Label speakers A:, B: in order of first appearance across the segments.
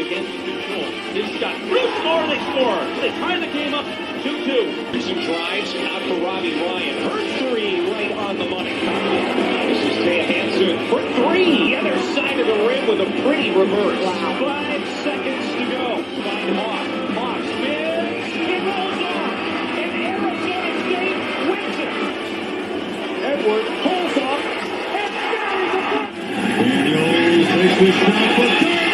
A: against control. His shot. Bruce score, they score. They tie the game up 2-2. Some drives out for Robbie Ryan. Her three right on the money. This is Taya Hansen for three. Other side of the rim with a pretty reverse. Wow. 5 seconds to go. Find Hawk. Hawk spins. It rolls off. And Arizona State wins it. Edwards pulls off. And buries the front.
B: Daniels makes the shot for Derby.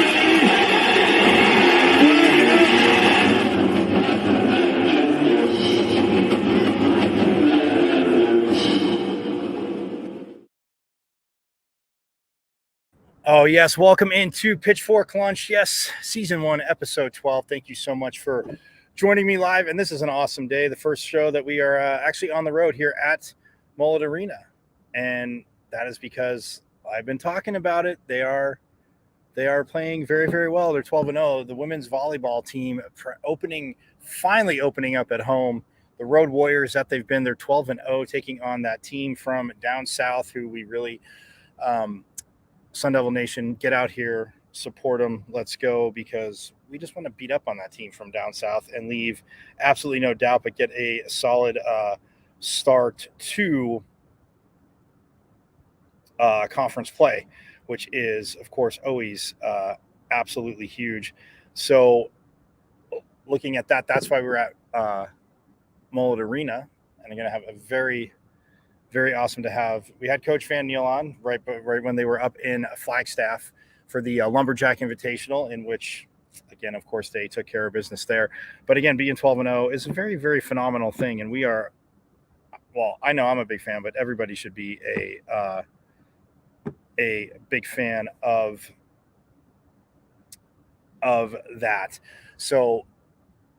C: Oh, yes. Welcome into Pitchfork Lunch. Yes, Season 1, Episode 12. Thank you so much for joining me live. And this is an awesome day. The first show that we are actually on the road here at Mullet Arena. And that is because I've been talking about it. They are playing very, very well. They're 12-0. The women's volleyball team finally opening up at home. The Road Warriors that they've been, they're 12-0, taking on that team from down south who we really Sun Devil Nation, get out here, support them. Let's go, because we just want to beat up on that team from down south and leave absolutely no doubt, but get a solid start to conference play, which is, of course, always absolutely huge. So looking at that, that's why we're at Mullet Arena, and I'm going to have a very, very awesome to have. We had Coach Van Neal on right when they were up in Flagstaff for the Lumberjack Invitational, in which, again, of course, they took care of business there. But again, being 12-0 is a very, very phenomenal thing. And we are, well, I know I'm a big fan, but everybody should be a big fan of that. So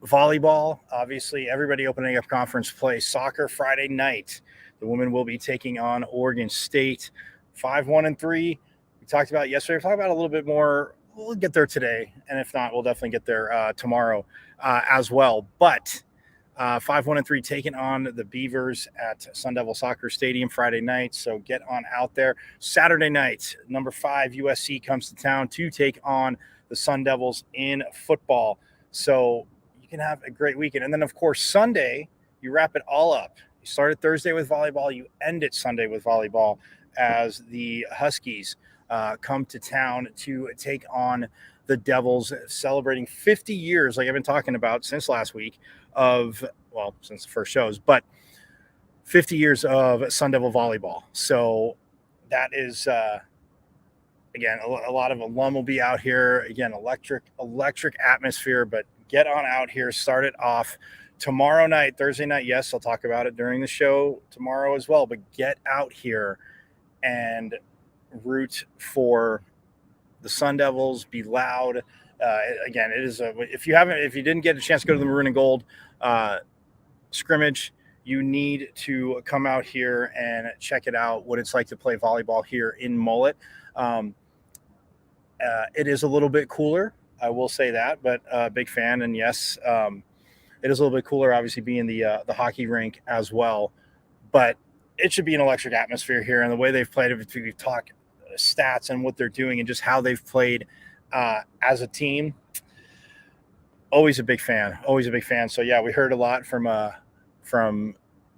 C: volleyball, obviously, everybody opening up conference play. Soccer Friday night. The women will be taking on Oregon State. 5-1-3. We talked about yesterday. We'll talk about it a little bit more. We'll get there today. And if not, we'll definitely get there tomorrow as well. But 5-1-3 taking on the Beavers at Sun Devil Soccer Stadium Friday night. So get on out there. Saturday night, number 5 USC comes to town to take on the Sun Devils in football. So you can have a great weekend. And then, of course, Sunday, you wrap it all up. You started Thursday with volleyball. You end it Sunday with volleyball as the Huskies come to town to take on the Devils, celebrating 50 years, like I've been talking about since last week, since the first shows, but 50 years of Sun Devil volleyball. So that is, again, a lot of alum will be out here. Again, electric atmosphere, but get on out here, start it off. Tomorrow night, Thursday night, yes, I'll talk about it during the show tomorrow as well, but get out here and root for the Sun Devils, be loud. Again, it is if you didn't get a chance to go to the Maroon and Gold scrimmage, you need to come out here and check it out, what it's like to play volleyball here in Mullet. It is a little bit cooler, I will say that, but big fan, and yes, it is a little bit cooler, obviously, being the hockey rink as well. But it should be an electric atmosphere here. And the way they've played, if we talk stats and what they're doing and just how they've played as a team, always a big fan. So, yeah, we heard a lot from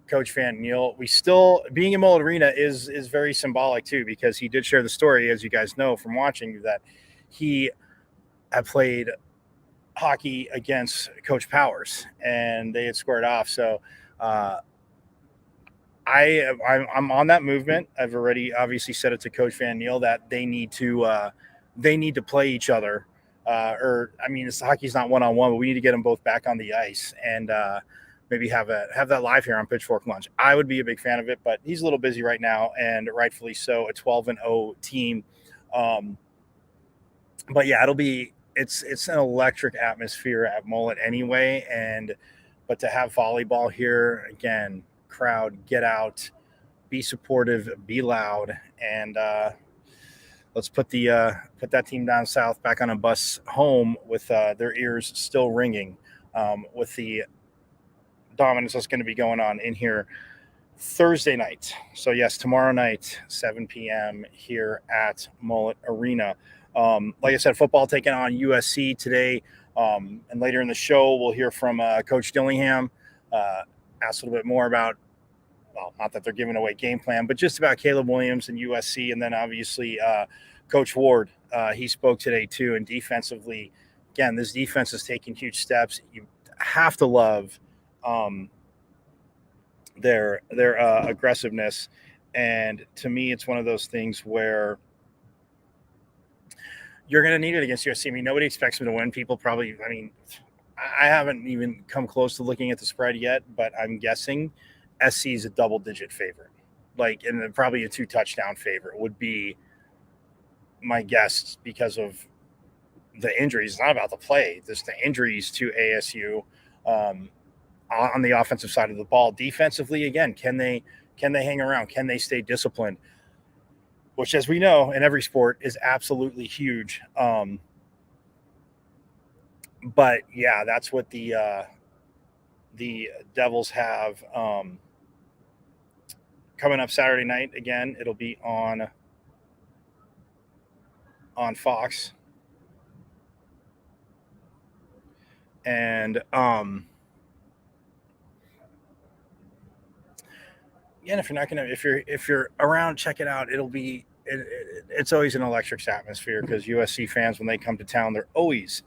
C: Coach Van Neal. We still, being in Mullet Arena is very symbolic, too, because he did share the story, as you guys know from watching, that he had played hockey against Coach Powers, and they had squared off. So I'm on that movement. I've already obviously said it to Coach Van Neal that they need to play each other. Hockey's not one-on-one, but we need to get them both back on the ice and maybe have that live here on Pitchfork Lunch. I would be a big fan of it, but he's a little busy right now, and rightfully so. A 12-0 team, but yeah, it's an electric atmosphere at Mullet anyway. But to have volleyball here, again, crowd, get out, be supportive, be loud, and let's put that team down south back on a bus home with their ears still ringing with the dominance that's going to be going on in here Thursday night. So yes, tomorrow night, 7 p.m. here at Mullet Arena. Like I said, football taking on USC today. And later in the show, we'll hear from Coach Dillingham, ask a little bit more about, well, not that they're giving away game plan, but just about Caleb Williams and USC. And then obviously Coach Ward, he spoke today too. And defensively, again, this defense is taking huge steps. You have to love their aggressiveness. And to me, it's one of those things where you're going to need it against USC. I mean, nobody expects them to win. People probably, I mean, I haven't even come close to looking at the spread yet, but I'm guessing SC is a double-digit favorite. Like, and probably a 2-touchdown favorite would be my guess because of the injuries. It's not about the play. Just the injuries to ASU on the offensive side of the ball. Defensively, again, can they hang around? Can they stay disciplined? Which, as we know, in every sport is absolutely huge. But yeah, that's what the Devils have coming up Saturday night. Again, it'll be on Fox. And again, if you're around, check it out. It's always an electric atmosphere because USC fans, when they come to town, they're always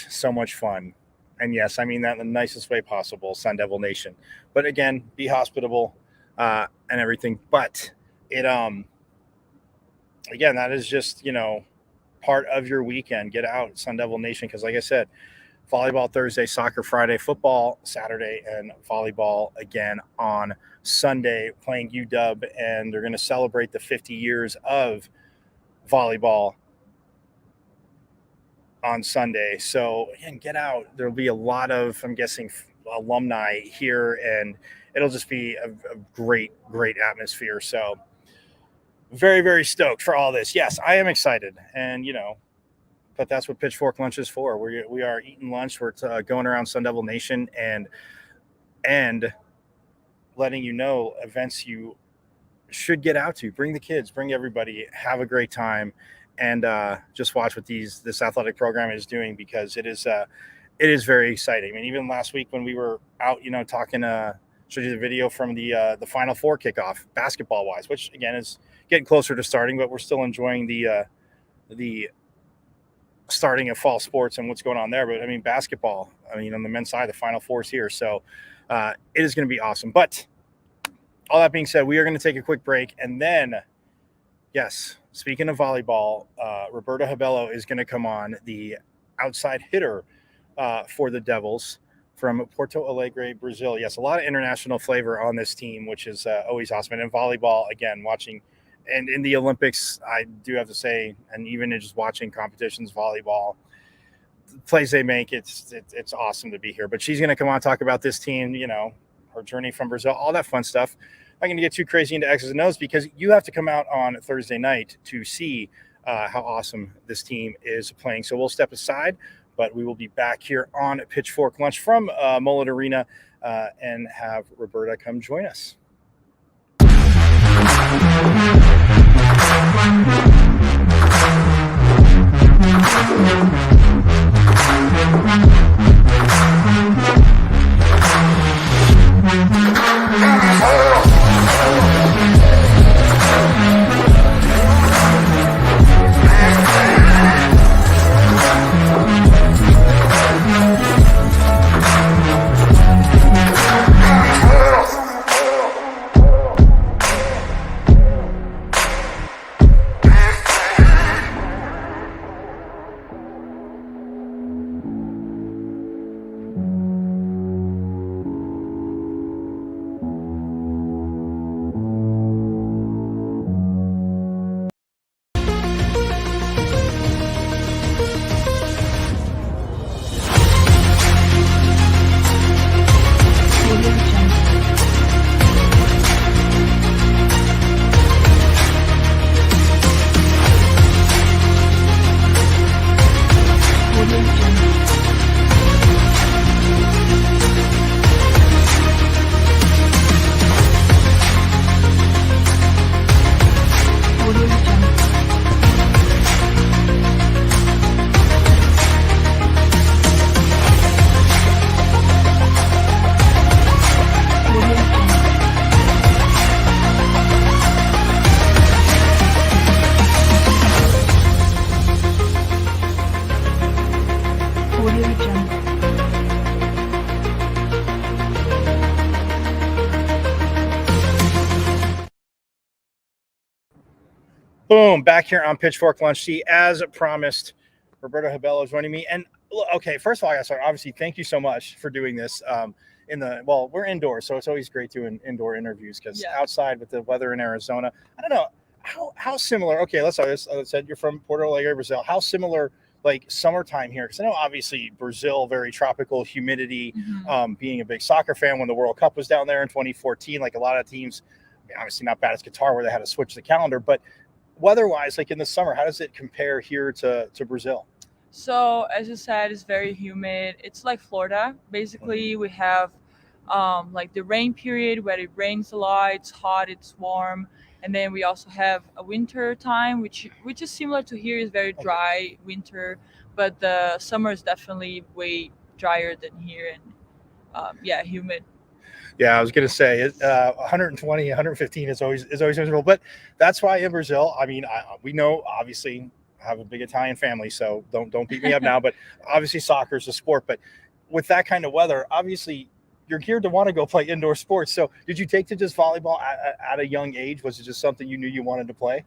C: so much fun. And yes, I mean that in the nicest way possible, Sun Devil Nation. But again, be hospitable and everything. But it again, that is just, part of your weekend. Get out, Sun Devil Nation, because like I said, volleyball Thursday, soccer Friday, football Saturday, and volleyball again on Sunday, playing UW, and they're going to celebrate the 50 years of volleyball on Sunday. So again, get out. There'll be a lot of, I'm guessing, alumni here, and it'll just be a great atmosphere. So very, very stoked for all this. Yes, I am excited, and but that's what Pitchfork Lunch is for. We are eating lunch. We're going around Sun Devil Nation and letting you know events you should get out to. Bring the kids, bring everybody, have a great time, and just watch what this athletic program is doing, because it is very exciting. I mean, even last week when we were out, talking, showed you the video from the Final Four kickoff, basketball wise, which again is getting closer to starting, but we're still enjoying the starting of fall sports and what's going on there. But I mean, basketball, on the men's side, the Final Four is here. So it is going to be awesome. But all that being said, we are going to take a quick break. And then, yes, speaking of volleyball, Roberta Rebelo is going to come on, the outside hitter for the Devils from Porto Alegre, Brazil. Yes, a lot of international flavor on this team, which is always awesome. And in volleyball, again, watching – and in the Olympics, I do have to say, and even in just watching competitions, volleyball, the plays they make, it's awesome to be here. But she's going to come on and talk about this team, her journey from Brazil, all that fun stuff. I'm going to get too crazy into X's and O's because you have to come out on Thursday night to see how awesome this team is playing. So we'll step aside, but we will be back here on Pitchfork Lunch from Mullet Arena and have Roberta come join us.
D: Audio Jungle.
C: Boom, back here on Pitchfork Lunch Tea. As promised, Roberto Habello is joining me. And okay, first of all, I got to start. Obviously, thank you so much for doing this. We're indoors, so it's always great doing indoor interviews because outside with the weather in Arizona, I don't know how similar. Okay, let's start. As I said, you're from Porto Alegre, Brazil. How similar, like summertime here? Because I know obviously Brazil, very tropical, humidity. Being a big soccer fan when the World Cup was down there in 2014, like a lot of teams, I mean, obviously not bad as Qatar where they had to switch the calendar, but weather-wise, like in the summer, how does it compare here to Brazil?
E: So as you said, it's very humid. It's like Florida. Basically, we have like the rain period where it rains a lot. It's hot. It's warm, and then we also have a winter time, which is similar to here. Is very dry winter, but the summer is definitely way drier than here, and humid.
C: Yeah, I was gonna say 120, 115 is always miserable, but that's why in Brazil, I mean, we know obviously I have a big Italian family, so don't beat me up now. But obviously, soccer is a sport. But with that kind of weather, obviously, you're geared to want to go play indoor sports. So, did you take to just volleyball at a young age? Was it just something you knew you wanted to play?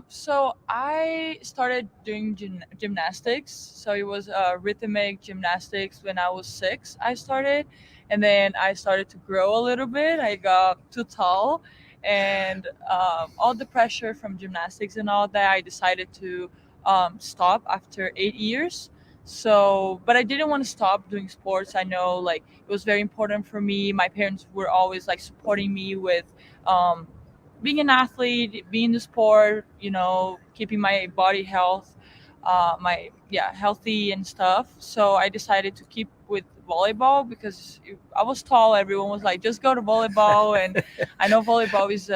E: So I started doing gymnastics. So it was rhythmic gymnastics when I was 6. I started, and then I started to grow a little bit. I got too tall, and all the pressure from gymnastics and all that, I decided to stop after 8 years. So, but I didn't want to stop doing sports. I know like it was very important for me. My parents were always like supporting me with um, being an athlete, being in the sport, keeping my body healthy and stuff. So I decided to keep with volleyball because I was tall. Everyone was like, just go to volleyball, and I know volleyball is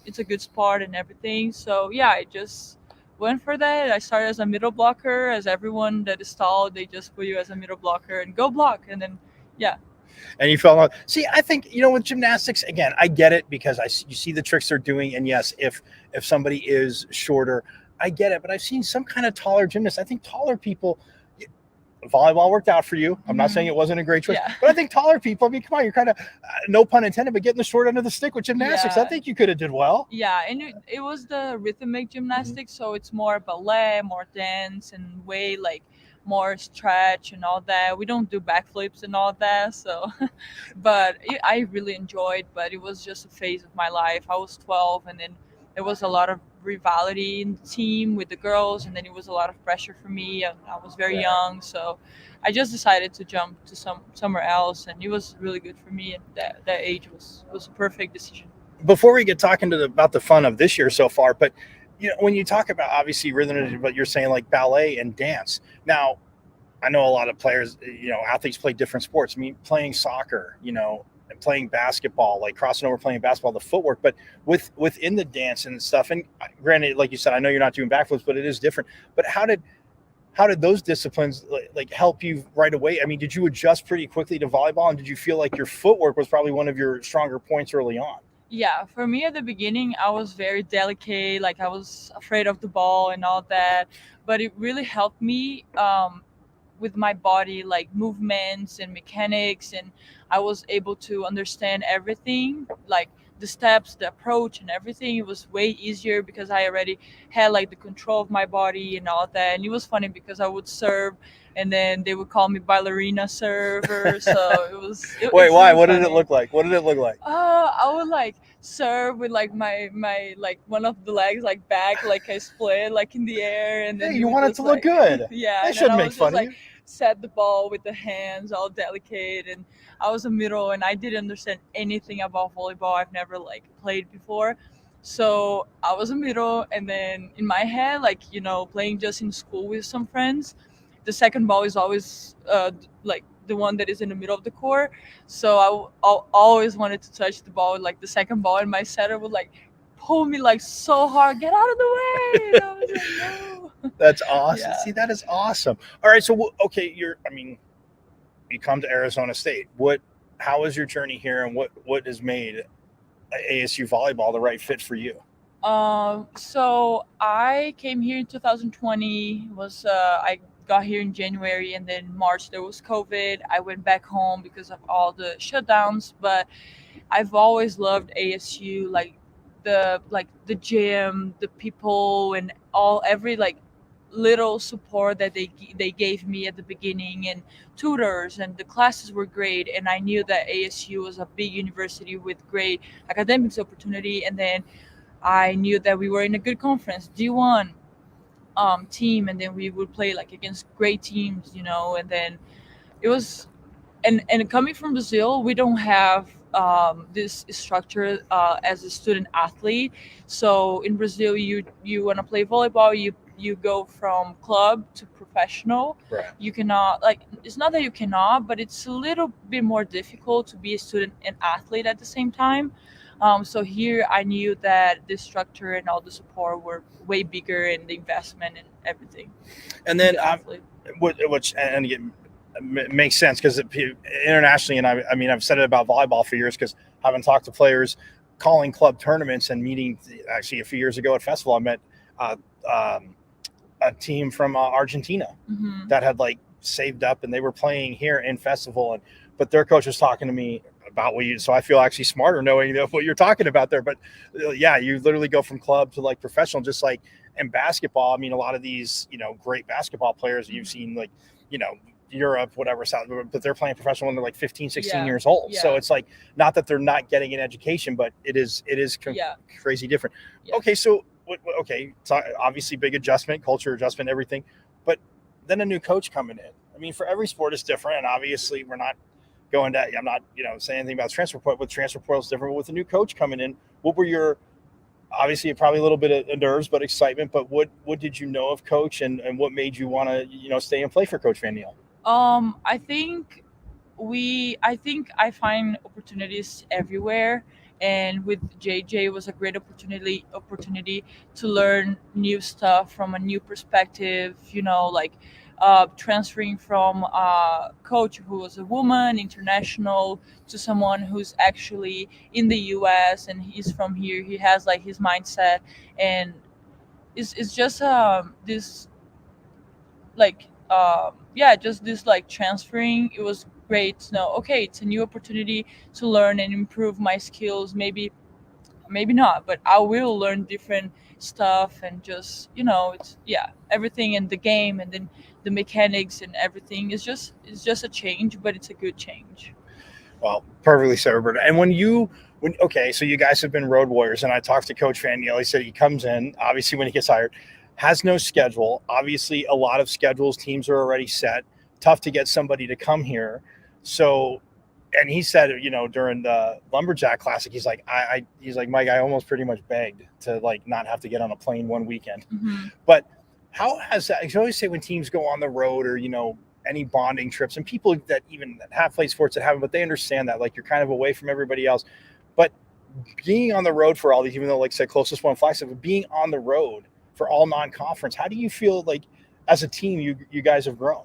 E: it's a good sport and everything. So yeah, I just went for that. I started as a middle blocker, as everyone that is tall, they just put you as a middle blocker and go block, and then yeah.
C: And you fell in love. See, I think with gymnastics, again, I get it because you see the tricks they're doing, and yes, if somebody is shorter, I get it. But I've seen some kind of taller gymnasts. I think taller people, volleyball worked out for you. I'm not saying it wasn't a great choice, but I think taller people. I mean, come on, you're kind of no pun intended, but getting the short end of the stick with gymnastics. I think you could have did well.
E: Yeah, and it was the rhythmic gymnastics, so it's more ballet, more dance, and way like more stretch and all that. We don't do backflips and all that, so but I really enjoyed, but it was just a phase of my life. I was 12, and then there was a lot of rivalry in the team with the girls, and then it was a lot of pressure for me. I was very young, so I just decided to jump to somewhere else, and it was really good for me. And that age was a perfect decision.
C: Before we get talking about the fun of this year so far, but when you talk about obviously rhythm, but you're saying like ballet and dance. Now, I know a lot of players, athletes play different sports. I mean, playing soccer, and playing basketball, like crossing over playing basketball, the footwork, but within the dance and stuff. And granted, like you said, I know you're not doing backflips, but it is different. But how did those disciplines like help you right away? I mean, did you adjust pretty quickly to volleyball, and did you feel like your footwork was probably one of your stronger points early on?
E: Yeah, for me at the beginning, I was very delicate. Like I was afraid of the ball and all that, but it really helped me with my body, like movements and mechanics, and I was able to understand everything, like the steps, the approach, and everything. It was way easier because I already had like the control of my body and all that. And it was funny because I would serve, and then they would call me ballerina server. So it was.
C: Wait, why?
E: Really
C: what
E: funny.
C: did it look like? What did it look like?
E: I would like serve with like my like one of the legs like back, like I split like in the air, and then
C: you want it to look good.
E: Yeah,
C: they shouldn't make fun of you.
E: Set the ball with the hands all delicate, and I was a middle, and I didn't understand anything about volleyball. I've never like played before, so I was a middle, and then in my head, like playing just in school with some friends, the second ball is always like the one that is in the middle of the court. So I always wanted to touch the ball, like the second ball, and my setter would like pull me like so hard, get out of the way. And I was like, no.
C: That's awesome. Yeah. See, that is awesome. All right, so okay, you come to Arizona State. How was your journey here, and what has made ASU volleyball the right fit for you?
E: So I came here in 2020. I got here in January, and then March there was COVID. I went back home because of all the shutdowns, but I've always loved ASU, like the gym, the people, and every like little support that they gave me at the beginning, and tutors, and the classes were great, and I knew that ASU was a big university with great academics opportunity. And then I knew that we were in a good conference, D1 team, and then we would play like against great teams, and then it was, and coming from Brazil, we don't have this structure as a student athlete. So in Brazil, you want to play volleyball, you go from club to professional.
C: Right.
E: You cannot, like, it's not that you cannot, but it's a little bit more difficult to be a student and athlete at the same time. So here I knew that the structure and all the support were way bigger, and the investment and everything.
C: And then
E: The athlete.
C: which and again, makes sense because internationally, and I mean, I've said it about volleyball for years because having talked to players, calling club tournaments and meeting. Actually, a few years ago at festival, I met a team from Argentina
E: Mhm.
C: that had like saved up and they were playing here in festival, but their coach was talking to me about what you. So I feel actually smarter knowing what you're talking about there. But yeah, you literally go from club to like professional, just like in basketball. I mean, a lot of these great basketball players you've seen like Europe, whatever, South, but they're playing professional when they're like 15, 16
E: Yeah.
C: years old. So
E: Yeah.
C: it's like, not that they're not getting an education, but it is
E: Yeah.
C: crazy different.
E: Yeah.
C: Okay. So, so obviously big adjustment, culture adjustment, everything, but then a new coach coming in. I mean, for every sport is different. And obviously we're not I'm not, saying anything about transfer portal, but transfer portal is different. But with a new coach coming in, what were your, obviously probably a little bit of nerves, but excitement, but what did you know of coach and what made you want to, stay and play for Coach Van Niel?
E: I think I find opportunities everywhere, and with JJ was a great opportunity to learn new stuff from a new perspective. Like transferring from a coach who was a woman, international, to someone who's actually in the U.S. and he's from here. He has like his mindset, and it's just this like yeah, just this like transferring. It was great to know, okay, it's a new opportunity to learn and improve my skills. Maybe not, but I will learn different stuff, and just it's, yeah, everything in the game, and then the mechanics and everything is just a change, but it's a good change.
C: Well, perfectly said, Roberta. And okay, so you guys have been road warriors, and I talked to Coach Van Niel. He said he comes in, obviously when he gets hired, has no schedule. Obviously, a lot of schedules, teams are already set. Tough to get somebody to come here. So, and he said, during the Lumberjack Classic, he's like, he's like, Mike, I almost pretty much begged to like not have to get on a plane one weekend.
E: Mm-hmm.
C: But how has that? I always say when teams go on the road, or any bonding trips, and people that even have played sports that haven't, but they understand that like you're kind of away from everybody else. But being on the road for all these, even though like say closest one flies, but being on the road for all non-conference, how do you feel like as a team you guys have grown?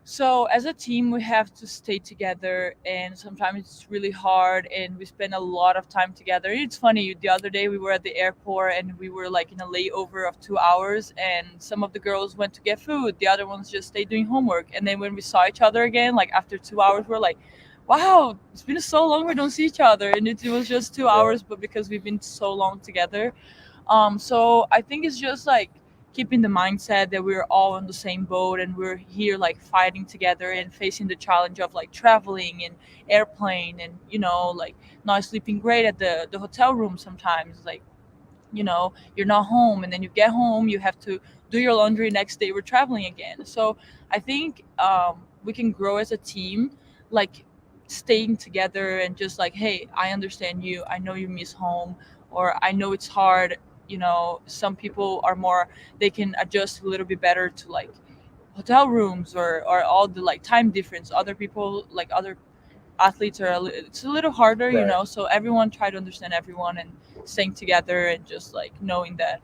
E: So as a team, we have to stay together, and sometimes it's really hard, and we spend a lot of time together. It's funny, the other day we were at the airport, and we were like in a layover of 2 hours, and some of the girls went to get food, the other ones just stayed doing homework. And then when we saw each other again, like after 2 hours, we're like, wow, it's been so long we don't see each other. And it was just 2 hours, but because we've been so long together. So I think it's just like keeping the mindset that we're all on the same boat, and we're here like fighting together and facing the challenge of like traveling and airplane, and like not sleeping great at the hotel room sometimes. Like you're not home, and then you get home, you have to do your laundry, next day we're traveling again. So I think we can grow as a team, like staying together, and just like, hey, I understand you, I know you miss home, or I know it's hard. Some people are more, they can adjust a little bit better to like hotel rooms, or all the like time difference. Other people, like other athletes, it's a little harder.
C: Right.
E: So everyone try to understand everyone, and staying together, and just like knowing that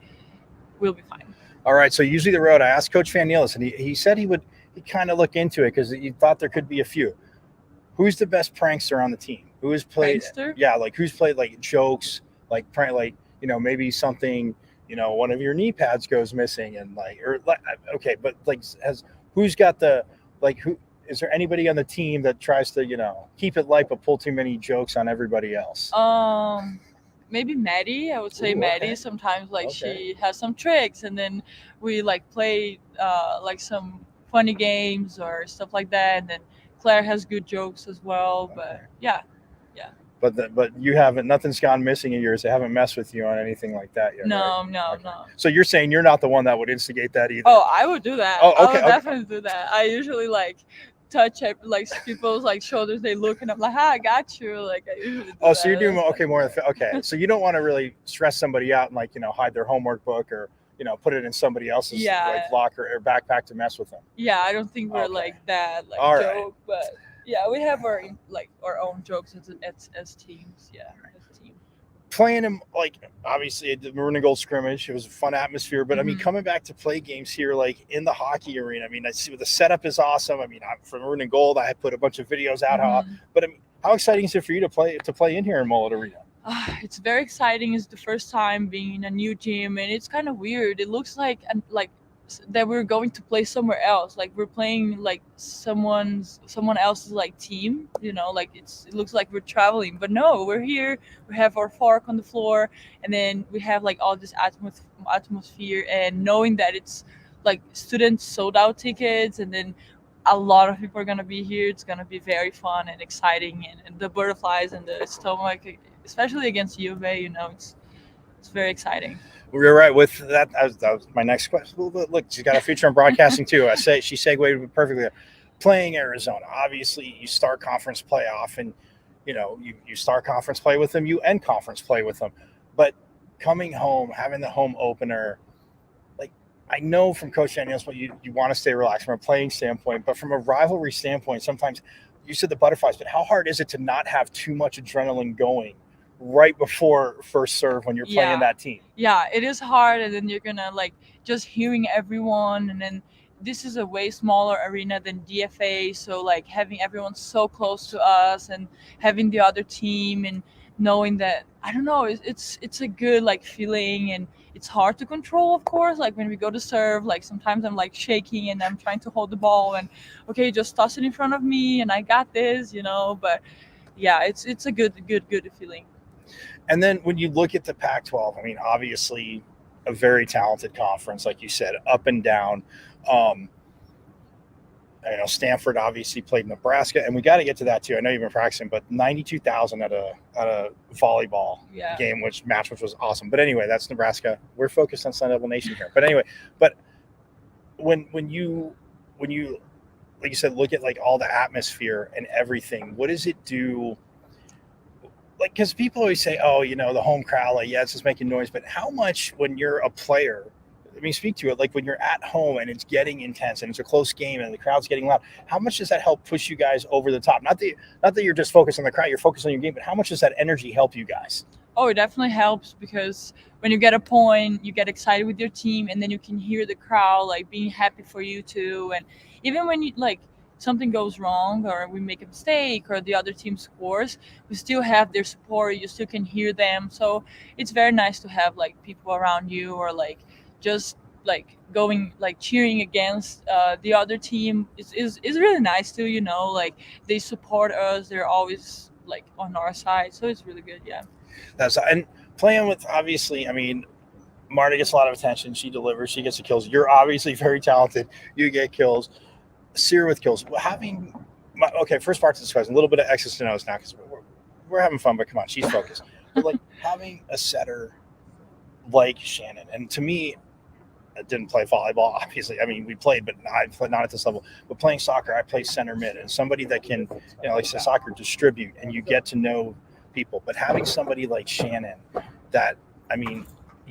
E: we'll be fine.
C: All right, so usually the road, I asked Coach Van Niel, and he said he kind of look into it because he thought there could be a few. Who's the best prankster on the team? Who has played?
E: Prankster?
C: Yeah, like who's played like jokes, like prank, like maybe something you know, one of your knee pads goes missing, and like, or okay, but like, who's got the, like, who is there anybody on the team that tries to, you know, keep it light but pull too many jokes on everybody else?
E: Maybe Maddie. I would say
C: Ooh,
E: Maddie.
C: okay.
E: Sometimes like
C: Okay.
E: she has some tricks, and then we like play like some funny games or stuff like that. And then Claire has good jokes as well. But
C: Okay.
E: yeah.
C: But you haven't, nothing's gone missing in yours. They haven't messed with you on anything like that yet,
E: No,
C: right?
E: no,
C: Okay.
E: no.
C: So you're saying you're not the one that would instigate that either?
E: Oh, I would do that.
C: Oh,
E: I
C: okay,
E: would
C: okay.
E: definitely do that. I usually like touch like people's like shoulders. They look, and I'm like, "Hi, I got you." Like I usually do
C: Oh,
E: that.
C: so you're doing
E: That's
C: okay more than okay. So you don't want to really stress somebody out and, like, you know, hide their homework book or, you know, put it in somebody else's
E: Yeah.
C: like locker or backpack to mess with them.
E: Yeah, I don't think we're
C: Okay.
E: like that like
C: All right.
E: joke, but yeah, we have our like our own jokes as teams. Yeah, as a team.
C: Playing him, like, obviously the Maroon and Gold scrimmage, it was a fun atmosphere. But I mean,
E: Mhm.
C: coming back to play games here, like in the hockey arena, I mean, I see the setup is awesome. I mean, I'm from Maroon and Gold. I had put a bunch of videos out.
E: Mhm.
C: But I mean, how exciting is it for you to play in here in Mullet Arena?
E: It's very exciting. It's the first time being in a new gym, and it's kind of weird. It looks like that we're going to play somewhere else. Like we're playing like someone else's like team. You know, like it looks like we're traveling, but no, we're here. We have our fork on the floor, and then we have like all this atmosphere, and knowing that it's like students sold out tickets, and then a lot of people are gonna be here. It's gonna be very fun and exciting, and the butterflies and the stomach, especially against U of A, you know, it's very exciting.
C: We're right with that. That was my next question. Look, she's got a future in broadcasting too. She segued perfectly. Playing Arizona, obviously, you start conference playoff, and you know you start conference play with them, you end conference play with them. But coming home, having the home opener, like, I know from Coach Daniels, but you want to stay relaxed from a playing standpoint, but from a rivalry standpoint, sometimes you said the butterflies. But how hard is it to not have too much adrenaline going right before first serve when you're playing that team?
E: Yeah, it is hard, and then you're gonna like just hearing everyone, and then this is a way smaller arena than DFA, so like having everyone so close to us and having the other team and knowing that, I don't know, it's a good like feeling, and it's hard to control, of course. Like when we go to serve, like sometimes I'm like shaking and I'm trying to hold the ball, and okay, just toss it in front of me and I got this, you know. But yeah, it's a good feeling.
C: And then when you look at the Pac-12, I mean, obviously a very talented conference, like you said, up and down. I know Stanford obviously played Nebraska, and we got to get to that too. I know you've been practicing, but 92,000 at a volleyball game, which was awesome. But anyway, that's Nebraska. We're focused on Sun Devil Nation here. But anyway, but when you like you said, look at like all the atmosphere and everything, what does it do? Like, because people always say, oh, you know, the home crowd, like, yeah, it's just making noise. But how much when you're a player, I mean, speak to it, like when you're at home and it's getting intense and it's a close game and the crowd's getting loud, how much does that help push you guys over the top? Not that you're just focused on the crowd, you're focused on your game, but how much does that energy help you guys?
E: Oh, it definitely helps, because when you get a point, you get excited with your team, and then you can hear the crowd like being happy for you too. And even when you like something goes wrong or we make a mistake or the other team scores, we still have their support. You still can hear them. So it's very nice to have like people around you, or like just like going like cheering against the other team is really nice too, you know. Like they support us, they're always like on our side, so it's really good. Yeah.
C: And playing with, obviously, I mean, Marta gets a lot of attention. She delivers. She gets the kills. You're obviously very talented. You get kills. Sear with kills. Okay, first part to this question, a little bit of X's to O's now, because we're having fun, but come on, she's focused. But like having a setter like Shannon, and to me, I didn't play volleyball, obviously. I mean, we played, but not at this level. But playing soccer, I play center mid, and somebody that can, you know, like I said, soccer, distribute, and you get to know people. But having somebody like Shannon that, I mean,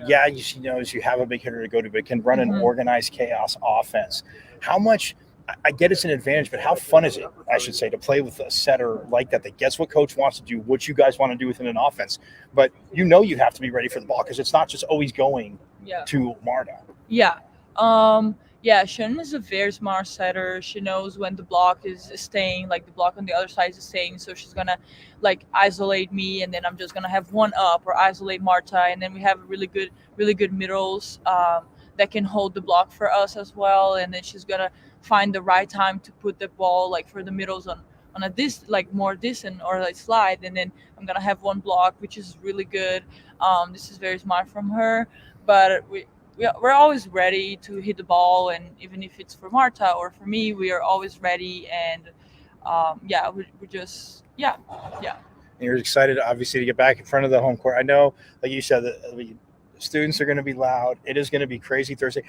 C: yeah, she knows you have a big hitter to go to, but can run an organized chaos offense. How much, I get it's an advantage, but how fun is it, I should say, to play with a setter like that gets what coach wants to do, what you guys want to do within an offense, but you know you have to be ready for the ball, because it's not just always going to Marta.
E: Yeah. Yeah, Shannon is a very smart setter. She knows when the block is staying, like the block on the other side is staying. So she's gonna like isolate me, and then I'm just gonna have one up, or isolate Marta, and then we have really good middles that can hold the block for us as well. And then she's gonna find the right time to put the ball like for the middles on a like more distant or like slide, and then I'm gonna have one block, which is really good. This is very smart from her, but we're always ready to hit the ball, and even if it's for Marta or for me, we are always ready. And yeah, we just yeah.
C: And you're excited, obviously, to get back in front of the home court. I know, like you said, the students are going to be loud. It is going to be crazy Thursday.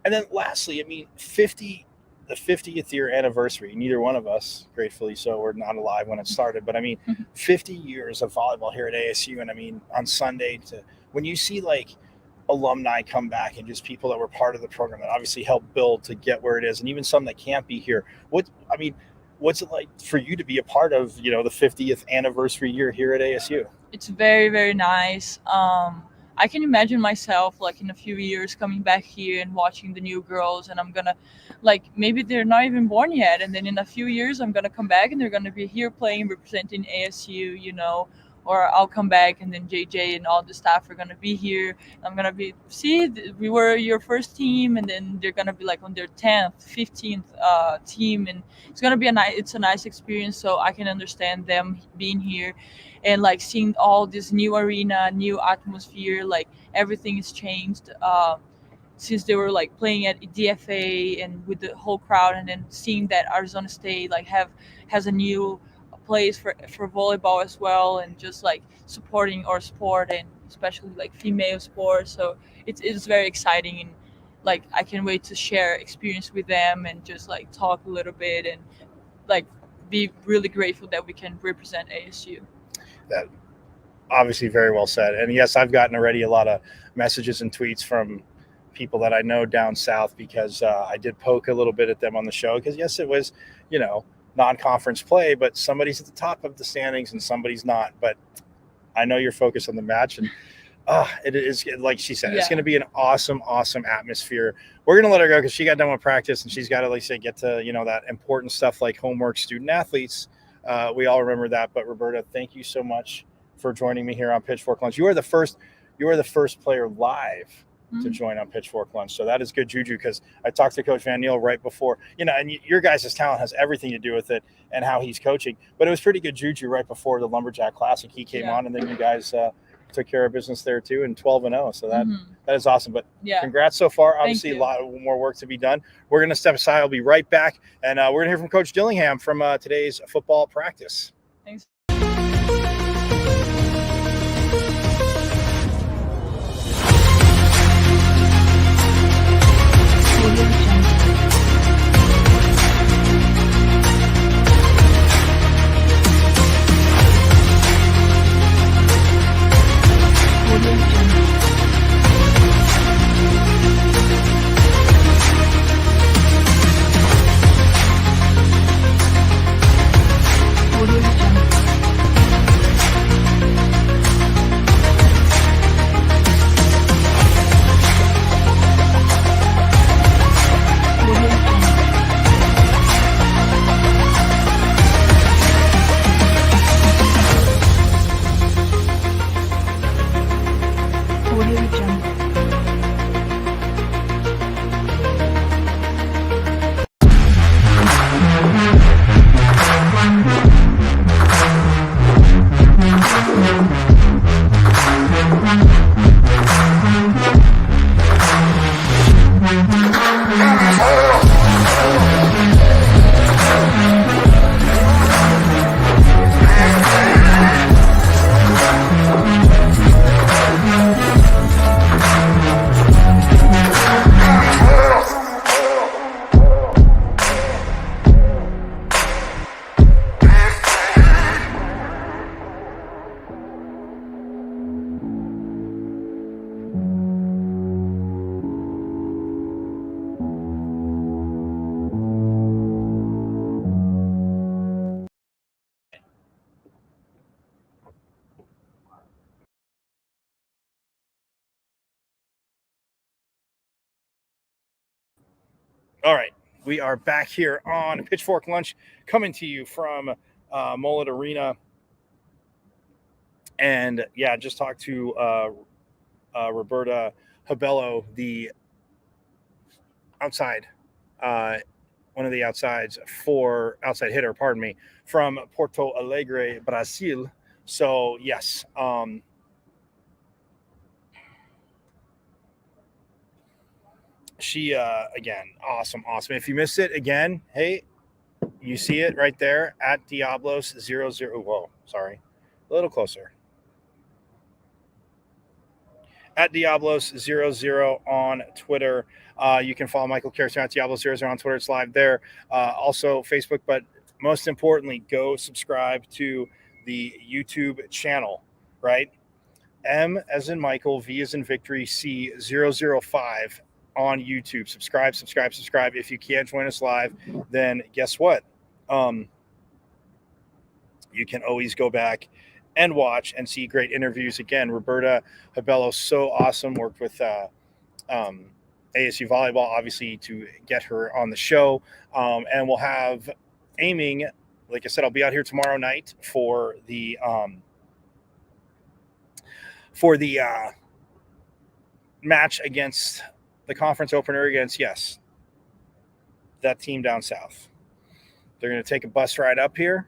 C: And then lastly, I mean, the 50th year anniversary, neither one of us, gratefully so, we're not alive when it started, but I mean, 50 years of volleyball here at ASU. And I mean, on Sunday, when you see like alumni come back and just people that were part of the program that obviously helped build to get where it is, and even some that can't be here, what's it like for you to be a part of, the 50th anniversary year here at ASU?
E: It's very, very nice. I can imagine myself like in a few years coming back here and watching the new girls, and I'm gonna like, maybe they're not even born yet, and then in a few years I'm gonna come back and they're gonna be here playing, representing ASU, or I'll come back and then JJ and all the staff are gonna be here. I'm gonna be, we were your first team, and then they're gonna be like on their 10th, 15th team, and it's gonna be it's a nice experience. So I can understand them being here and like seeing all this new arena, new atmosphere, like everything is changed since they were like playing at DFA and with the whole crowd, and then seeing that Arizona State like has a new place for volleyball as well, and just like supporting our sport, and especially like female sports. So it's very exciting, and like I can't wait to share experience with them and just like talk a little bit and like be really grateful that we can represent ASU.
C: That obviously very well said. And yes, I've gotten already a lot of messages and tweets from people that I know down south, because I did poke a little bit at them on the show, because yes, it was, non-conference play, but somebody's at the top of the standings and somebody's not. But I know you're focused on the match, and it is, like she said, it's going to be an awesome atmosphere. We're going to let her go because she got done with practice, and she's got to, like say, get to that important stuff like homework, student athletes. We all remember that. But Roberta, thank you so much for joining me here on Pitchfork Lunch. You are the first player live to join on Pitchfork Lunch. So that is good juju, because I talked to Coach Van Niel right before, and your guys' talent has everything to do with it and how he's coaching. But it was pretty good juju right before the Lumberjack Classic. He came on, and then you guys took care of business there too, and 12-0. So that is awesome. But congrats so far. Obviously, a lot more work to be done. We're going to step aside. I'll be right back. And we're going to hear from Coach Dillingham from today's football practice.
E: Thanks.
C: All right, we are back here on Pitchfork Lunch, coming to you from Mullet Arena. And yeah, just talked to Roberta Habello, the outside, one of the outside hitter, pardon me, from Porto Alegre, Brazil. So yes, she again, awesome. If you missed it again, hey, you see it right there at Diablos00. Whoa, sorry, a little closer. At Diablos00 on Twitter. You can follow Michael Carrister at Diablos00 on Twitter. It's live there. Also Facebook, but most importantly, go subscribe to the YouTube channel, right? M as in Michael, V as in Victory, C005 on YouTube. Subscribe. If you can't join us live, then guess what? You can always go back and watch and see great interviews. Again, Roberta Habello, so awesome. Worked with ASU Volleyball, obviously, to get her on the show. And we'll have aiming, like I said, I'll be out here tomorrow night for the match against the conference opener against, yes, that team down south. They're going to take a bus ride up here,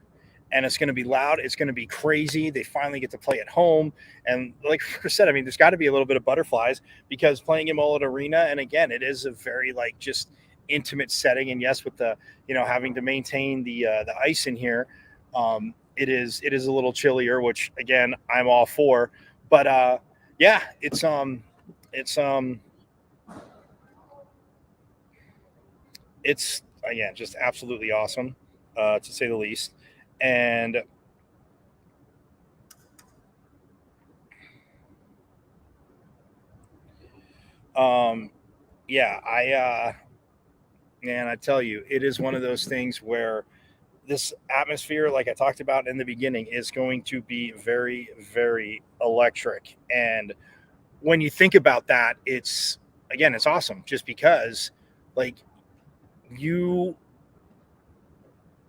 C: and it's going to be loud. It's going to be crazy. They finally get to play at home. And like I said, I mean, there's got to be a little bit of butterflies because playing in Mullet Arena, and again, it is a very like just intimate setting. And yes, with the, having to maintain the ice in here, it is a little chillier, which again, I'm all for. But yeah, it's again, just absolutely awesome, to say the least. And yeah, I tell you, it is one of those things where this atmosphere, like I talked about in the beginning, is going to be very, very electric. And when you think about that, it's awesome just because, like, you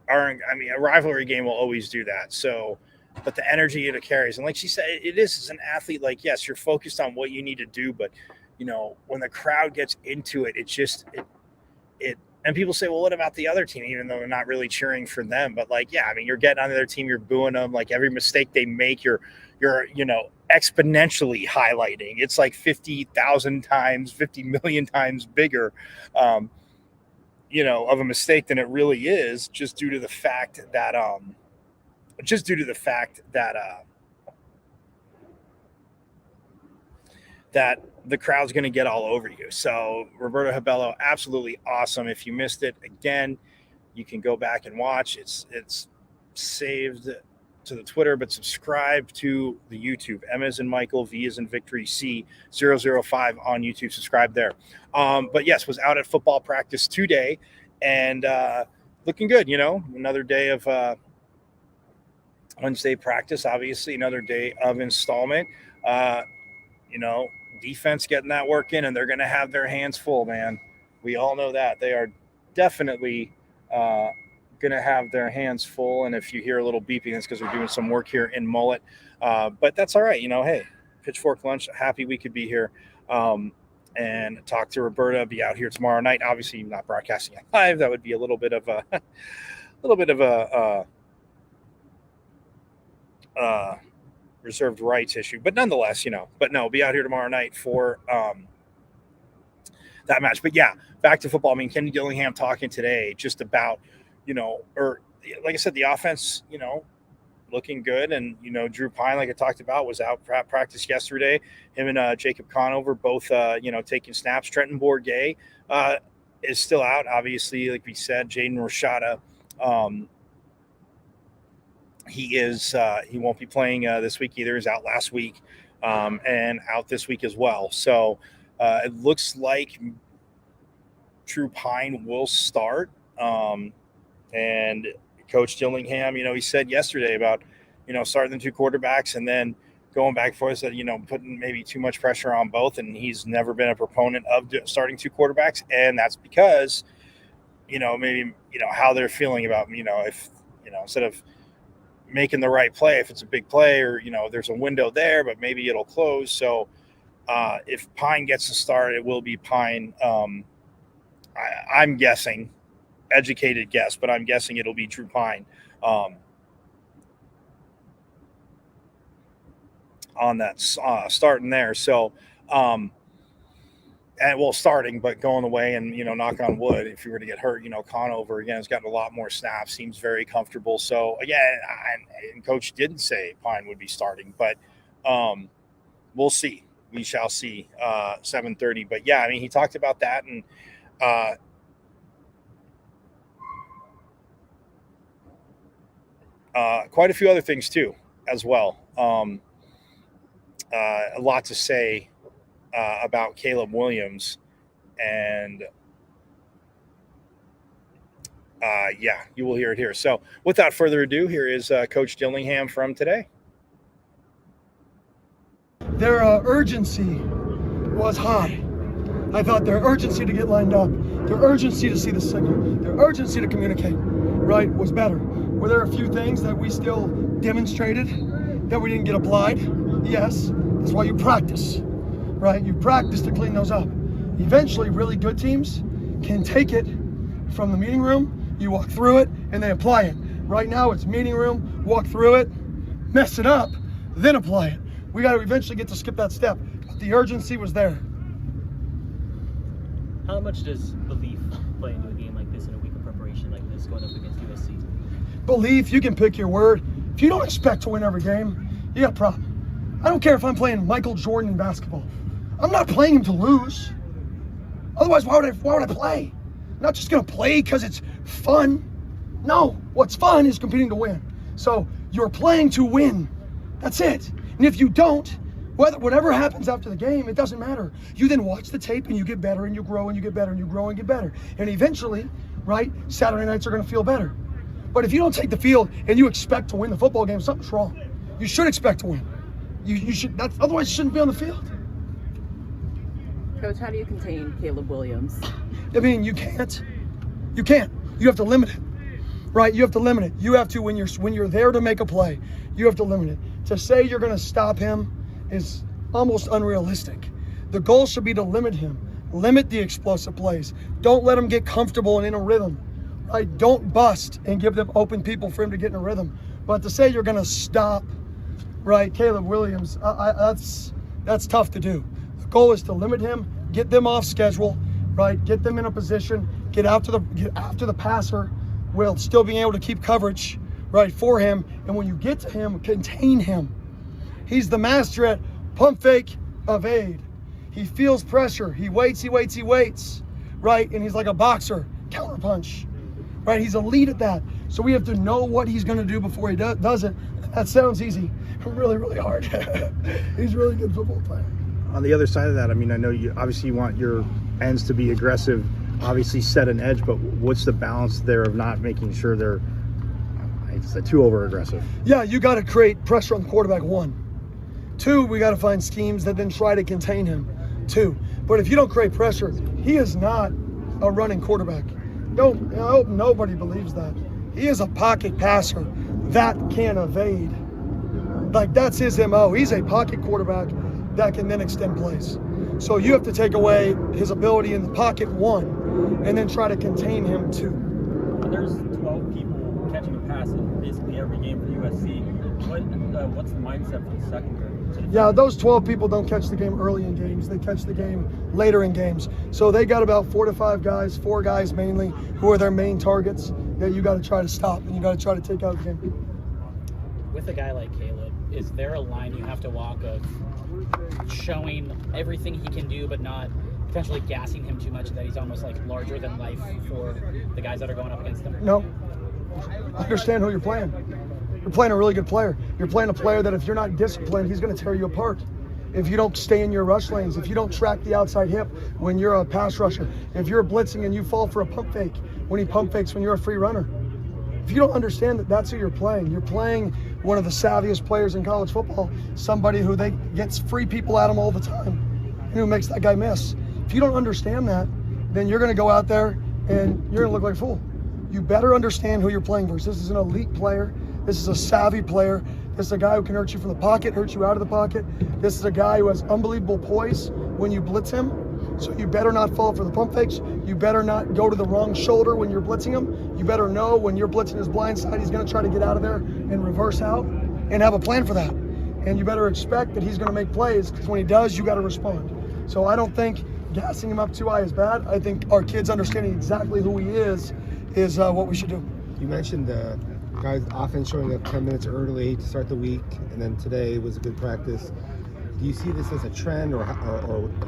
C: are, I mean, a rivalry game will always do that. So, but the energy it carries, and like she said, it is as an athlete, like, yes, you're focused on what you need to do, but when the crowd gets into it, it's just, and people say, well, what about the other team? Even though they're not really cheering for them, but like, yeah, I mean, you're getting on their team, you're booing them, like every mistake they make, you're exponentially highlighting. It's like 50,000 times, 50 million times bigger, of a mistake than it really is, just due to the fact that that the crowd's going to get all over you. So Roberta Habello, absolutely awesome. If you missed it, again, you can go back and watch. It's saved to the Twitter, but subscribe to the YouTube. M as in Michael, V as in Victory, C005 on YouTube. Subscribe there. But yes, was out at football practice today, and looking good. Another day of Wednesday practice. Obviously, another day of installment. Defense getting that work in, and they're going to have their hands full, man. We all know that. They are definitely going to have their hands full. And if you hear a little beeping, it's because we're doing some work here in Mullet. But that's all right. Hey, Pitchfork Lunch, happy we could be here and talk to Roberta, be out here tomorrow night. Obviously, not broadcasting it live. That would be a little bit of a reserved rights issue, but nonetheless, be out here tomorrow night for that match. But yeah, back to football. I mean, Kenny Dillingham talking today just about, or like I said, the offense, looking good. And, Drew Pine, like I talked about, was out at practice yesterday. Him and Jacob Conover both, taking snaps. Trenton Bourget is still out. Obviously, like we said, Jaden Rashada, he won't be playing this week either. He's out last week and out this week as well. So it looks like Drew Pine will start. And Coach Dillingham, he said yesterday about, starting the two quarterbacks and then going back and forth, said, putting maybe too much pressure on both. And he's never been a proponent of starting two quarterbacks. And that's because maybe, how they're feeling about, if, instead of making the right play, if it's a big play or, there's a window there, but maybe it'll close. So if Pine gets to start, it will be Pine. I'm guessing, educated guess, but I'm guessing it'll be Drew Pine on that starting there. So, starting, but going away and, knock on wood, if you were to get hurt, Conover, again, has gotten a lot more snaps, seems very comfortable. So, again, and Coach didn't say Pine would be starting, but we'll see. We shall see 7:30. But, yeah, I mean, he talked about that and quite a few other things, too, as well. A lot to say about Caleb Williams, and you will hear it here. So without further ado, here is Coach Dillingham from today.
D: Their urgency was high. I thought their urgency to get lined up, their urgency to see the signal, their urgency to communicate, right, was better. Were there a few things that we still demonstrated that we didn't get applied? Yes, that's why you practice. Right, you practice to clean those up. Eventually, really good teams can take it from the meeting room, you walk through it, and they apply it. Right now, it's meeting room, walk through it, mess it up, then apply it. We got to eventually get to skip that step. But the urgency was there.
F: How much does belief play into a game like this in a week of preparation like this going up against USC?
D: Belief, you can pick your word. If you don't expect to win every game, you got a problem. I don't care if I'm playing Michael Jordan in basketball. I'm not playing him to lose. Otherwise, why would I play? I'm not just gonna play because it's fun. No, what's fun is competing to win. So you're playing to win. That's it. And if you don't, whatever happens after the game, it doesn't matter. You then watch the tape and you get better and you grow and you get better and you grow and get better. And eventually, right, Saturday nights are gonna feel better. But if you don't take the field and you expect to win the football game, something's wrong. You should expect to win. You should. Otherwise, you shouldn't be on the field.
G: Coach, how do you contain Caleb Williams?
D: I mean, you can't. You can't. You have to limit it, right? You have to limit it. You have to, when you're there to make a play, you have to limit it. To say you're going to stop him is almost unrealistic. The goal should be to limit him. Limit the explosive plays. Don't let him get comfortable and in a rhythm, right? Don't bust and give them open people for him to get in a rhythm. But to say you're going to stop, right, Caleb Williams, that's tough to do. Goal is to limit him, get them off schedule, right? Get them in a position, get after the passer, while still being able to keep coverage, right, for him. And when you get to him, contain him. He's the master at pump fake, evade. He feels pressure. He waits, right? And he's like a boxer, counter punch, right? He's elite at that. So we have to know what he's going to do before he does it. That sounds easy, really, really hard. He's a really good football player.
C: On the other side of that, I mean, I know you obviously want your ends to be aggressive, obviously set an edge, but what's the balance there of not making sure they're too over aggressive?
D: Yeah, you got to create pressure on the quarterback, 1. 2, we got to find schemes that then try to contain him, 2. But if you don't create pressure, he is not a running quarterback. I hope nobody believes that. He is a pocket passer that can evade. Like, that's his MO. He's a pocket quarterback that can then extend plays. So you have to take away his ability in the pocket, 1, and then try to contain him, 2.
F: There's 12 people catching a pass in basically every game for USC. What's the mindset for the secondary?
D: Yeah, those 12 people don't catch the game early in games. They catch the game later in games. So they got about 4 to 5 guys, 4 guys mainly, who are their main targets that you got to try to stop and you got to try to take out the game.
H: With a guy like Caleb, is there a line you have to walk of showing everything he can do but not potentially gassing him too much that he's almost like larger than life for the guys that are going up against him?
D: No. Understand who you're playing. You're playing a really good player. You're playing a player that if you're not disciplined, he's going to tear you apart. If you don't stay in your rush lanes, if you don't track the outside hip when you're a pass rusher, if you're blitzing and you fall for a pump fake when he pump fakes when you're a free runner. If you don't understand that that's who you're playing one of the savviest players in college football, somebody who gets free people at him all the time and who makes that guy miss. If you don't understand that, then you're going to go out there and you're going to look like a fool. You better understand who you're playing versus. This is an elite player. This is a savvy player. This is a guy who can hurt you from the pocket, hurt you out of the pocket. This is a guy who has unbelievable poise when you blitz him. So you better not fall for the pump fakes. You better not go to the wrong shoulder when you're blitzing him. You better know when you're blitzing his blind side, he's going to try to get out of there and reverse out and have a plan for that. And you better expect that he's going to make plays, because when he does, you got to respond. So I don't think gassing him up too high is bad. I think our kids understanding exactly who he is what we should do.
I: You mentioned the guys often showing up 10 minutes early to start the week, and then today was a good practice. Do you see this as a trend or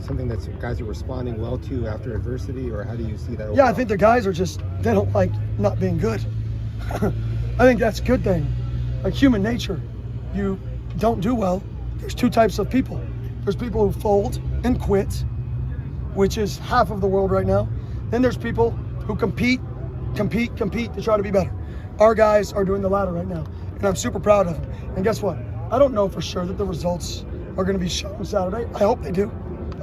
I: something that guys are responding well to after adversity, or how do you see that overall?
D: Yeah, I think the guys are they don't like not being good. I think that's a good thing. Like human nature, you don't do well. There's two types of people. There's people who fold and quit, which is half of the world right now. Then there's people who compete to try to be better. Our guys are doing the latter right now, and I'm super proud of them. And guess what? I don't know for sure that the results are going to be shown Saturday. I hope they do.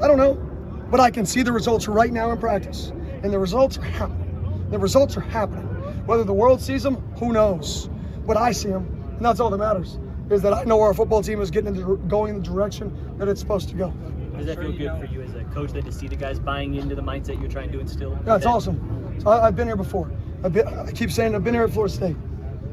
D: I don't know, but I can see the results right now in practice, and the results are happening. The results are happening. Whether the world sees them, who knows? But I see them, and that's all that matters, is that I know our football team is going in the direction that it's supposed to go.
F: Does that feel good for you as a coach, then, to see the guys buying into the mindset you're trying to instill?
D: Yeah, it's awesome. So I've been here before. I keep saying I've been here at Florida State.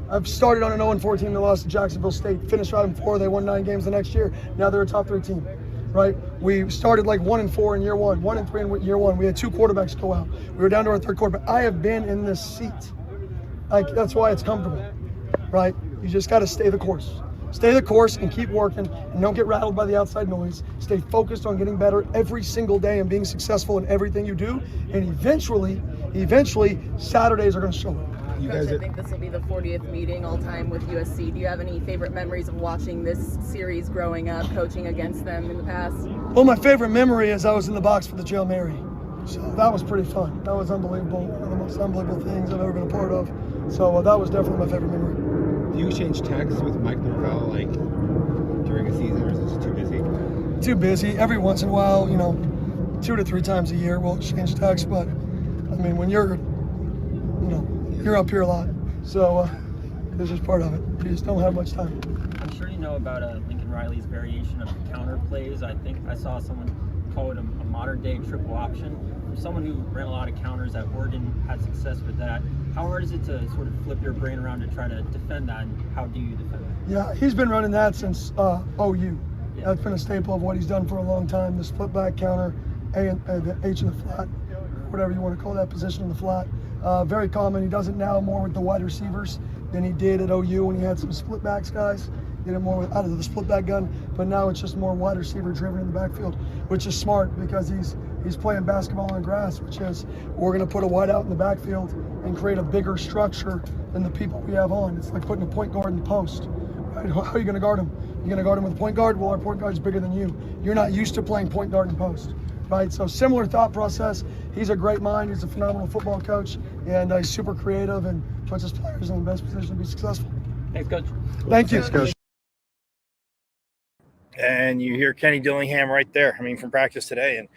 D: I've started on an 0-4 team that lost to Jacksonville State, finished 5-4. They won 9 games the next year. Now they're a top 3 team, right? We started like 1-4 in year 1, 1-3 in year 1. We had 2 quarterbacks go out. We were down to our 3rd quarterback. I have been in this seat. That's why it's comfortable, right? You just got to stay the course. Stay the course and keep working, and don't get rattled by the outside noise. Stay focused on getting better every single day and being successful in everything you do. And eventually, Saturdays are going to show it.
G: You guys, I think this will be the 40th meeting all time with USC. Do you have any favorite memories of watching this series growing up, coaching against them in the past?
D: Well, my favorite memory is I was in the box for the Hail Mary. So that was pretty fun. That was unbelievable. One of the most unbelievable things I've ever been a part of. So that was definitely my favorite memory.
I: Do you exchange texts with Mike Norvell like during a season, or is it just too busy?
D: Too busy. Every once in a while, 2 to 3 times a year we'll exchange texts. But I mean, when you're up here a lot, so it's just part of it. You just don't have much time.
F: I'm sure you know about Lincoln Riley's variation of counter plays. I think I saw someone call it a modern day triple option. For someone who ran a lot of counters at Oregon, had success with that, how hard is it to sort of flip your brain around to try to defend that, and how do you defend it?
D: Yeah, he's been running that since OU. Yeah. That's been a staple of what he's done for a long time, the split back counter, the H in the flat, whatever you want to call that position in the flat. Very common. He does it now more with the wide receivers than he did at OU when he had some split backs guys. Did it more out of the split back gun, but now it's just more wide receiver driven in the backfield, which is smart because he's playing basketball on grass, which is we're going to put a wide out in the backfield and create a bigger structure than the people we have on. It's like putting a point guard in the post. Right? How are you going to guard him? You're going to guard him with a point guard? Well, our point guard is bigger than you. You're not used to playing point guard in post. Right, so similar thought process. He's a great mind. He's a phenomenal football coach, and he's super creative and puts his players in the best position to be successful.
F: Thanks, Coach.
D: Thank you.
C: Thanks, Coach. And you hear Kenny Dillingham right there. I mean, from practice today, and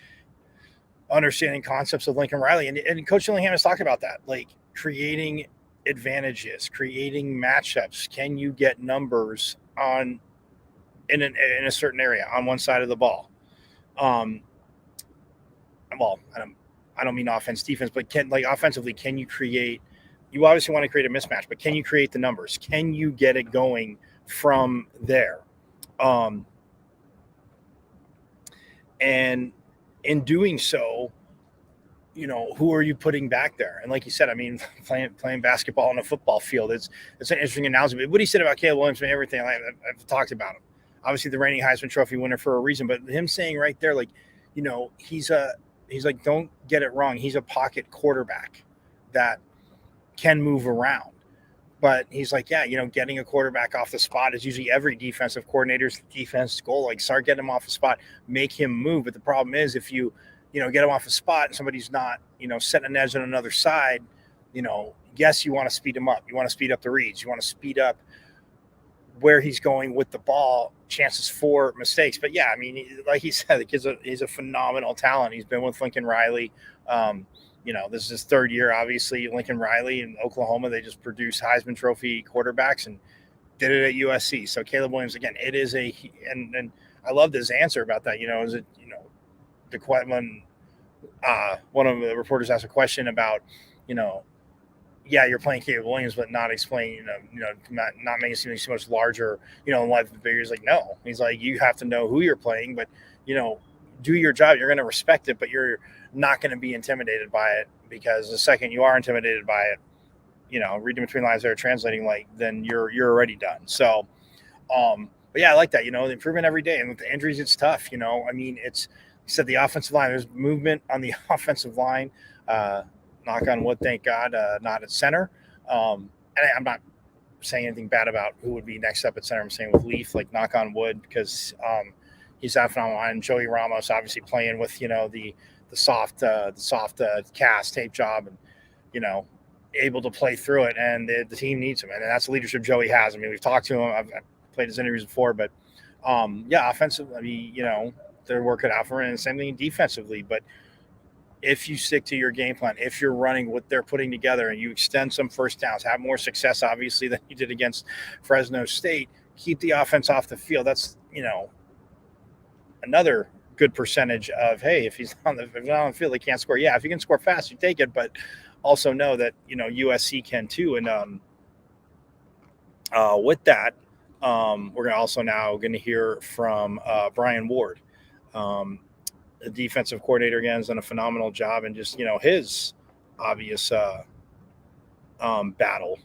C: understanding concepts of Lincoln Riley, and Coach Dillingham has talked about that, like creating advantages, creating matchups. Can you get numbers in a certain area on one side of the ball? Well, I don't mean offense, defense, but offensively, can you create? You obviously want to create a mismatch, but can you create the numbers? Can you get it going from there? And in doing so, who are you putting back there? And like you said, I mean, playing basketball on a football field, it's an interesting announcement. What he said about Caleb Williams and everything, I've talked about him. Obviously, the reigning Heisman Trophy winner for a reason, but him saying right there, like, he's like, don't get it wrong. He's a pocket quarterback that can move around. But he's like, yeah, getting a quarterback off the spot is usually every defensive coordinator's defense goal. Like, start getting him off the spot, make him move. But the problem is if you get him off the spot and somebody's not, setting an edge on another side, yes, you want to speed him up. You want to speed up the reads. You want to speed up where he's going with the ball, chances for mistakes. But yeah, I mean, like he said, the kid's he's a phenomenal talent. He's been with Lincoln Riley. this is his third year. Obviously, Lincoln Riley in Oklahoma, they just produced Heisman Trophy quarterbacks and did it at USC. So Caleb Williams, again, it is and I loved his answer about that. Is it, when one of the reporters asked a question about, you're playing Caleb Williams, but not explaining, not making it seem so much larger, in life bigger. He's like, no. He's like, you have to know who you're playing, but, do your job. You're going to respect it, but you're not going to be intimidated by it, because the second you are intimidated by it, reading between lines there, translating, then you're already done. So, but yeah, I like that, the improvement every day. And with the injuries, it's tough, you said the offensive line, there's movement on the offensive line, knock on wood, thank God, not at center. And I'm not saying anything bad about who would be next up at center. I'm saying with Leaf, knock on wood, because he's had a phenomenal line. Joey Ramos obviously playing with, the soft cast tape job, and, able to play through it. And the team needs him. And that's the leadership Joey has. We've talked to him. I've played his interviews before, but offensive, they're working out for him, and same thing defensively. But if you stick to your game plan, if you're running what they're putting together and you extend some first downs, have more success, obviously, than you did against Fresno State, keep the offense off the field. That's, another good percentage of, hey, if he's not on the field, he can't score. Yeah, if you can score fast, you take it, but also know that, USC can too. And with that, we're also now going to hear from Brian Ward. The defensive coordinator, again, has done a phenomenal job, and just, his obvious battle,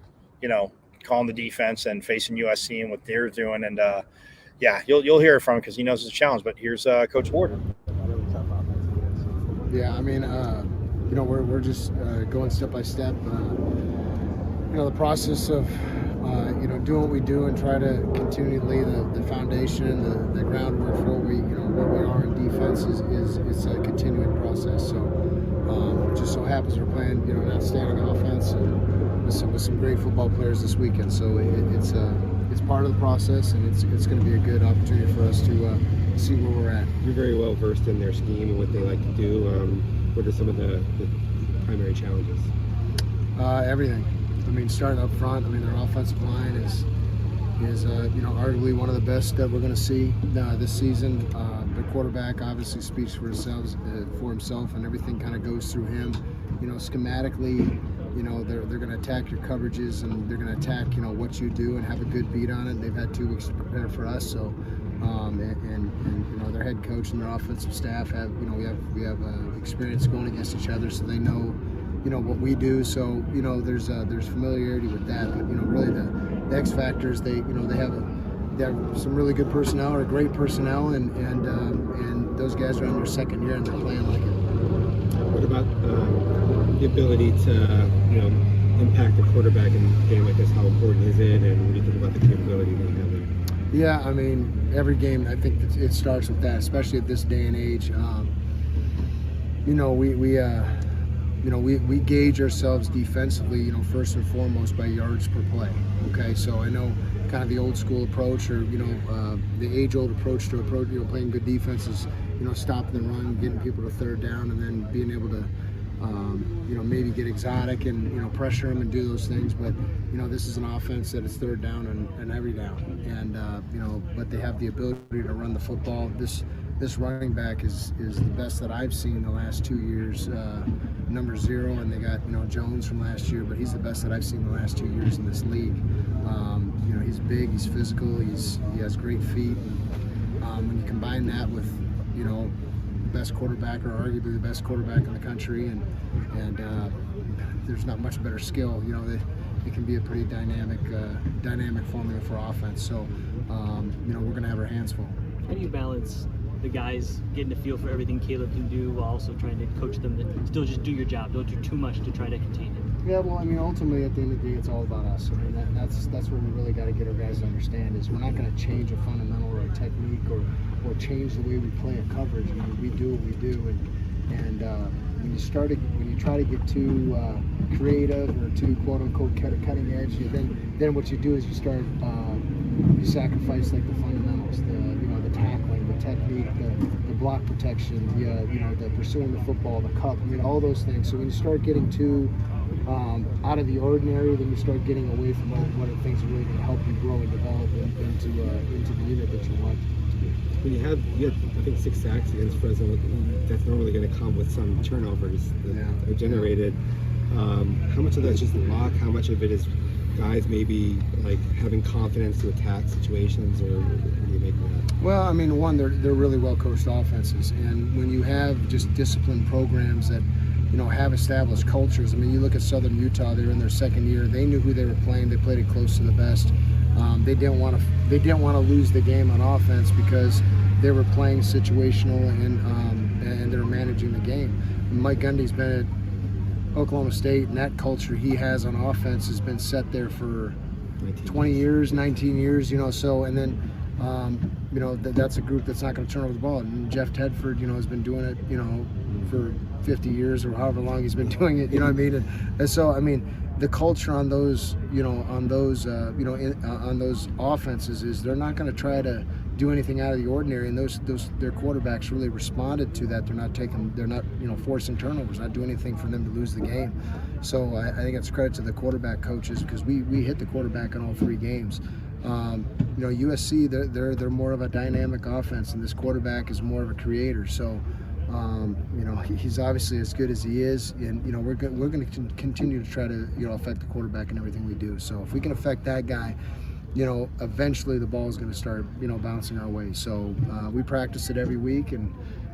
C: calling the defense and facing USC and what they're doing. And you'll hear it from him, because he knows it's a challenge. But here's Coach Ward.
J: Yeah, we're just going step by step. The process of doing what we do and try to continue to lay the foundation, the groundwork for what we are in defense is a continuing process. So just so happens we're playing an outstanding offense and with some great football players this weekend. So it's part of the process, and it's going to be a good opportunity for us to see where we're at.
I: You're very well versed in their scheme and what they like to do. What are some of the primary challenges?
J: Everything. Starting up front, their offensive line is arguably one of the best that we're going to see this season. The quarterback obviously speaks for himself, and everything kind of goes through him. Schematically, they're going to attack your coverages, and they're going to attack what you do and have a good beat on it. They've had 2 weeks to prepare for us, so and their head coach and their offensive staff have we have experience going against each other, so they know what we do. So there's familiarity with that. But really the X factors, they have some really good personnel, or great personnel, and those guys are in their second year and they're playing like it.
I: What about the ability to impact the quarterback in a game like this? How important is it, and what do you think about the capability they have there?
J: Yeah, every game, I think it starts with that, especially at this day and age. We gauge ourselves defensively, first and foremost by yards per play. Okay, so I know kind of the old school approach, or the age-old approach to playing good defense is stopping the run, getting people to third down, and then being able to maybe get exotic and pressure them and do those things. But this is an offense that is third down and every down, and but they have the ability to run the football. This running back is the best that I've seen the last 2 years. Number 0, and they got Jones from last year, but he's the best that I've seen the last 2 years in this league. He's big, he's physical, he has great feet. And, when you combine that with the best quarterback, or arguably the best quarterback in the country, and there's not much better skill. It can be a pretty dynamic formula for offense. So we're going to have our hands full.
K: How do you balance the guys getting a feel for everything Caleb can do, while also trying to coach them to still just do your job, don't do too much to try to contain him?
J: Yeah, well, ultimately at the end of the day, it's all about us. That's what we really got to get our guys to understand, is we're not going to change a fundamental or a technique or change the way we play a coverage. We do what we do, and when you try to get too creative or too quote unquote cutting edge, then what you do is you sacrifice the fundamentals, the tackling, the technique, the block protection, the pursuing the football, the cup. I mean, all those things. So when you start getting too out of the ordinary, then you start getting away from what are things that really going to help you grow and develop into the unit that you want.
I: When you had, I think, 6 sacks against Fresno, that's normally going to come with some turnovers that are generated. How much of that's just luck? How much of it is guys maybe like having confidence to attack situations, or what do you make of that?
J: Well, I mean, one, they're really well coached offenses, and when you have just disciplined programs that have established cultures. I mean, you look at Southern Utah; they're in their 2nd year. They knew who they were playing. They played it close to the best. They didn't want to lose the game on offense because they were playing situational and they were managing the game. Mike Gundy's been at Oklahoma State, and that culture he has on offense has been set there for 20 years, 19 years. So and then that's a group that's not going to turn over the ball. And Jeff Tedford, has been doing it, for 50 years or however long he's been doing it. You know what I mean? And so I mean, the culture on those, on those offenses is they're not going to try to do anything out of the ordinary, and their quarterbacks really responded to that. They're not forcing turnovers, not doing anything for them to lose the game. So I think it's credit to the quarterback coaches, because we hit the quarterback in all 3 games. USC, they're more of a dynamic offense, and this quarterback is more of a creator. So he's obviously as good as he is, and we're going to continue to try to affect the quarterback in everything we do. So if we can affect that guy, eventually the ball is going to start bouncing our way. So we practice it every week, and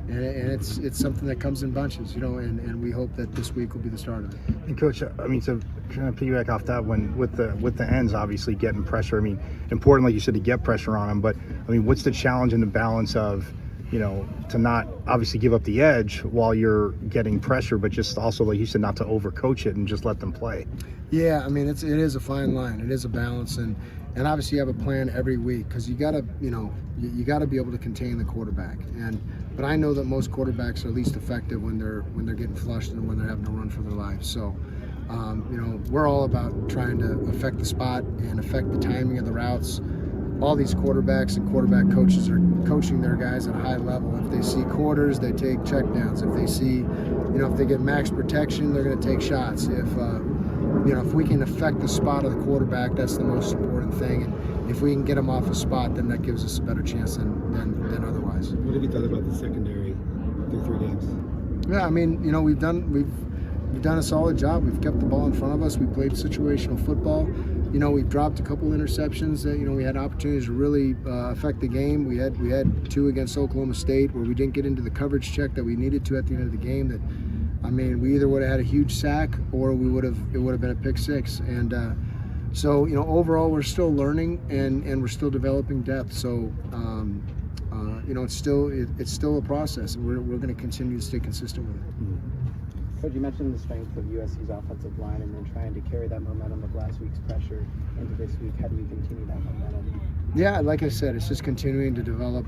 J: it's something that comes in bunches, and we hope that this week will be the start of it.
C: And Coach, I mean, to kind of piggyback off that one, with the ends, obviously getting pressure. I mean, important, like you said, to get pressure on them. But I mean, what's the challenge and the balance of to not obviously give up the edge while you're getting pressure, but just also, like you said, not to overcoach it and just let them play?
J: Yeah, I mean, it is a fine line. It is a balance, and obviously you have a plan every week, because you gotta be able to contain the quarterback. But I know that most quarterbacks are least effective when they're getting flushed and when they're having to run for their lives. So we're all about trying to affect the spot and affect the timing of the routes. All these quarterbacks and quarterback coaches are coaching their guys at a high level. If they see quarters, they take checkdowns. If they see, if they get max protection, they're going to take shots. If we can affect the spot of the quarterback, that's the most important thing. And if we can get them off a spot, then that gives us a better chance than otherwise.
I: What have you thought about the secondary through 3 games?
J: Yeah, I mean, we've done a solid job. We've kept the ball in front of us. We played situational football. We've dropped a couple interceptions that, we had opportunities to really affect the game. We had 2 against Oklahoma State where we didn't get into the coverage check that we needed to at the end of the game. That, I mean, we either would have had a huge sack or it would have been a pick 6. And so, overall we're still learning and we're still developing depth. So, it's still a process, and we're going to continue to stay consistent with it.
I: Mm-hmm.
L: Coach, you mentioned the strength of USC's offensive line and then trying to carry that momentum of last week's pressure into this week. How do you continue that momentum?
J: Yeah, like I said, it's just continuing to develop,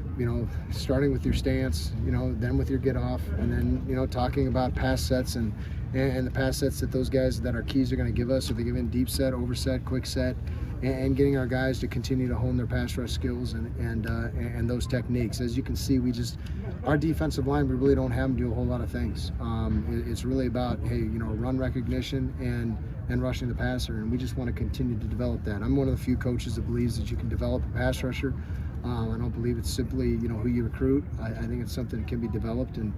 J: starting with your stance, then with your get off, and then, talking about pass sets and the pass sets that those guys that our keys are going to give us. Are they giving deep set, over set, quick set, and getting our guys to continue to hone their pass rush skills and those techniques. As you can see, our defensive line, we really don't have them do a whole lot of things. It's really about, run recognition and rushing the passer, and we just want to continue to develop that. I'm one of the few coaches that believes that you can develop a pass rusher. I don't believe it's simply, who you recruit. I think it's something that can be developed, and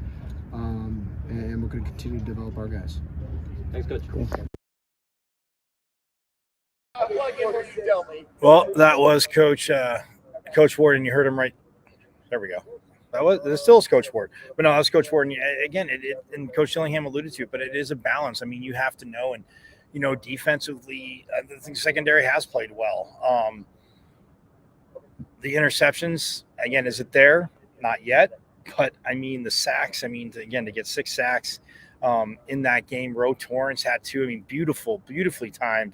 J: we're going to continue to develop our guys.
F: Thanks, Coach.
J: Cool.
C: Well, that was Coach Ward, and you heard him right. There we go. This still is Coach Ward, but no, that's Coach Ward. And again, and Coach Dillingham alluded to it, but it is a balance. I mean, you have to know, and defensively, I think secondary has played well. The interceptions, again, is it there? Not yet, but I mean the sacks. I mean, to get 6 sacks in that game. Ro Torrance had 2. I mean, beautifully timed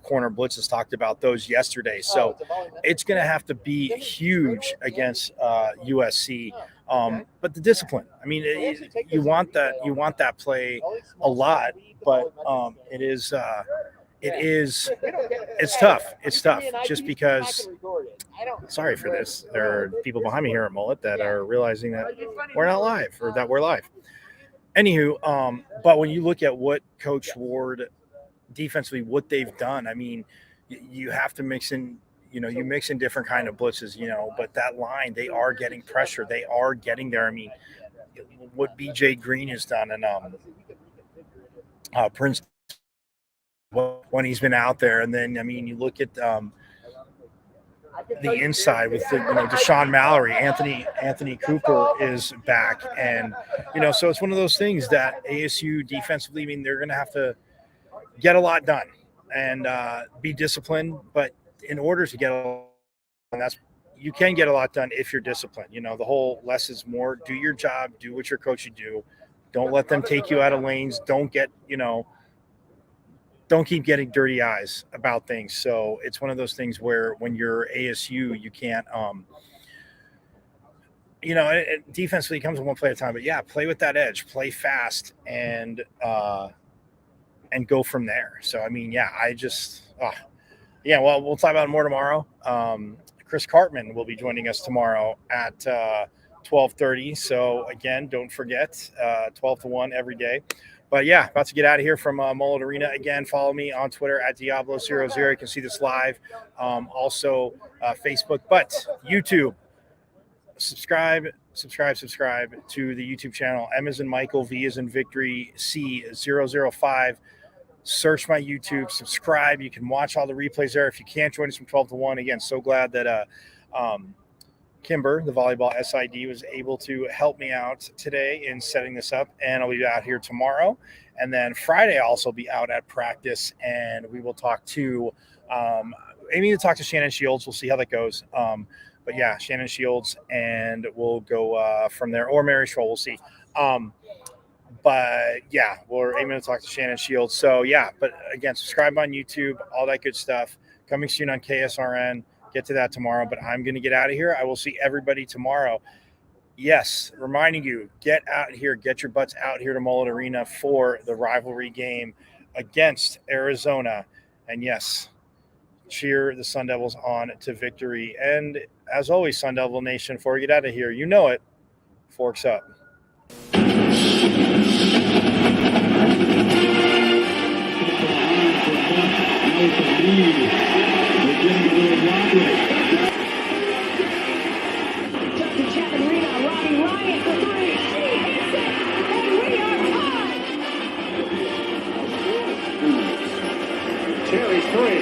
C: corner blitzes. Talked about those yesterday. So it's going to have to be huge against USC. But the discipline. I mean, you want that play a lot, but it is it's tough. It's tough just because, sorry for this. There are people behind me here at Mullet that are realizing that we're not live or that we're live. Anywho, but when you look at what Coach Ward defensively, what they've done, I mean, you have to mix in, you mix in different kind of blitzes, but that line, they are getting pressure. They are getting there. I mean, what BJ Green has done and Prince when he's been out there. And then, I mean, you look at the inside with Deshaun Mallory, Anthony Cooper is back. And, so it's one of those things that ASU defensively, I mean, they're going to have to get a lot done and be disciplined. But in order to get a lot done, you can get a lot done if you're disciplined. The whole less is more. Do your job. Do what your coach should do. Don't let them take you out of lanes. Don't get, don't keep getting dirty eyes about things. So it's one of those things where when you're ASU, you can't, defensively comes one play at a time. But yeah, play with that edge, play fast, and go from there. So I mean, yeah, well, we'll talk about it more tomorrow. Chris Cartman will be joining us tomorrow at 12:30. So again, don't forget 12 to 1 every day. But yeah, about to get out of here from Mullet Arena. Again, follow me on Twitter at Diablo00. You can see this live. Also Facebook, but YouTube. Subscribe to the YouTube channel. M as in Michael, V as in Victory, C005. Search my YouTube, subscribe. You can watch all the replays there. If you can't join us from 12 to 1, again, so glad that Kimber, the volleyball SID, was able to help me out today in setting this up, and I'll be out here tomorrow. And then Friday, I'll also be out at practice, and we will talk to aiming to talk to Shannon Shields. We'll see how that goes. But yeah, Shannon Shields, and we'll go from there, or Mary Schroll. We'll see. But yeah, we're aiming to talk to Shannon Shields. So yeah, but again, subscribe on YouTube, all that good stuff. Coming soon on KSRN. Get to that tomorrow, but I'm going to get out of here. I will see everybody tomorrow. Yes, reminding you, get out here, get your butts out here to Mullet Arena for the rivalry game against Arizona. And yes, cheer the Sun Devils on to victory. And as always, Sun Devil Nation, before we get out of here, you know it, forks up.
A: Terry's three.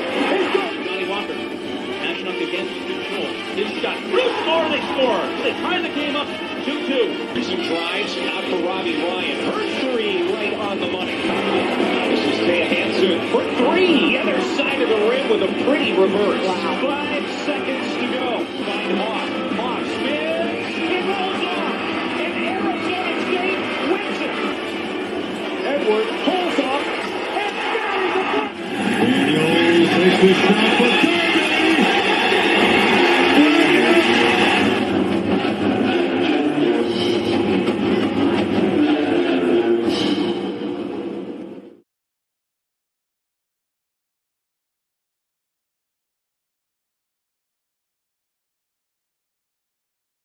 A: Johnny Walker matching up against control. His shot. Bruce Moore, they score. They tie the game up 2-2. Some drives out for Robbie Ryan. Her three right on the money. This is Taya Hansen for three. Other side of the rim with a pretty reverse. Wow. 5 seconds to go. Find Hawk. Hawk spins. It rolls on. And Arizona State wins it. Edwards pulls off. And that is the
B: Daniels takes the shot.